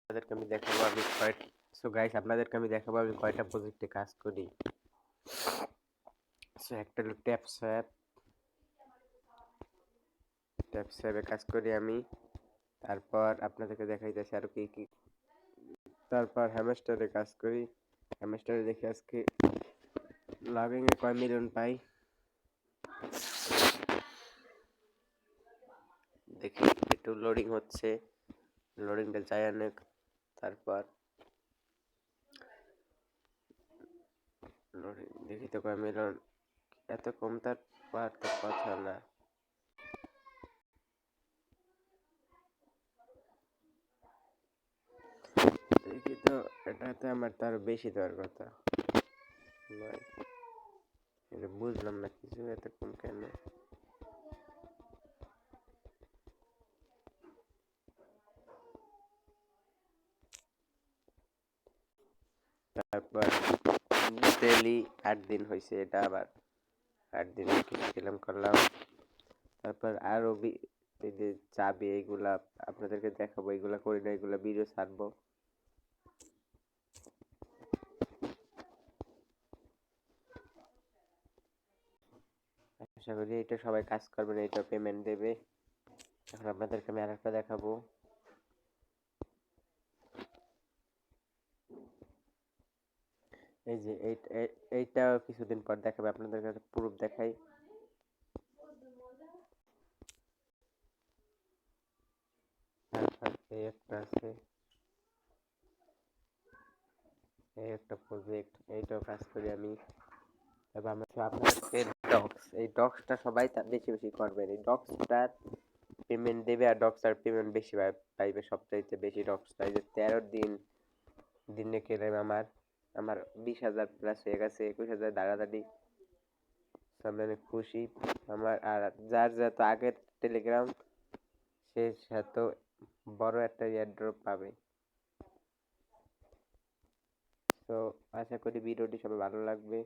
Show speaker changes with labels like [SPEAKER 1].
[SPEAKER 1] আপনাদেরকে আমি দেখাবো আমি কয়টা প্রজেক্টে কাজ করি। সো একটা হলো ট্যাপ স্যাপে কাজ করি আমি। তারপর আপনাদেরকে দেখাইতেছি আরো কি কি। তারপর হ্যামস্টারে কাজ করি। হ্যামস্টারে দেখি আজকে লগইন এ কয় মিলিয়ন পাই। দেখি একটু লোডিং হচ্ছে, লোডিংটা যায় অনেক। তারপর লোডিং দেখি তো কয় মিলিয়ন, এত কম তার পাওয়ার তো কথা না। দেখি তো, এটাতে আমার তার বেশি দেওয়ার কথা নয়। এটা বুঝলাম না কিছু, এত কম কেন। তারপর ডেলি 8 দিন হয়েছে, এটা আবার 8 দিন ক্লেম করলাম। তারপর আরো এই যে চাবি এইগুলা আপনাদেরকে দেখাবো, এইগুলা করি না, এইগুলা ভিডিও ছাড়বো। আশা করি এটা সবাই কাজ করবেন, এটা পেমেন্ট দেবে। এখন আপনাদেরকে আমি আরেকটা দেখাবো। এই যে এইটা কিছুদিন পর দেখাবে, আপনাদের কাছে প্রুফ দেখাই। তারপর এই একটা আছে, এই একটা প্রজেক্ট, এইটাও কাজ করি আমি। তারপর আপনাদেরকে এই ডক্সটা সবাই বেশি বেশি করবেন। এই ডক্সটার পেমেন্ট দেবে, আর ডক্সটার পেমেন্ট বেশি পাইবে, সবচাইতে বেশি ডক্সটা। এই যে 13 দিনে কেলেম আমার আমার 20,000 প্লাস হয়ে গেছে, 21,000 দাঁড়াদাঁড়ি। আমি অনেক খুশি। আমার আর যার যত আগের টেলিগ্রাম, সে এত বড় একটা এয়ারড্রপ পাবে। তো আশা করি ভিডিওটি সবাই ভালো লাগবে।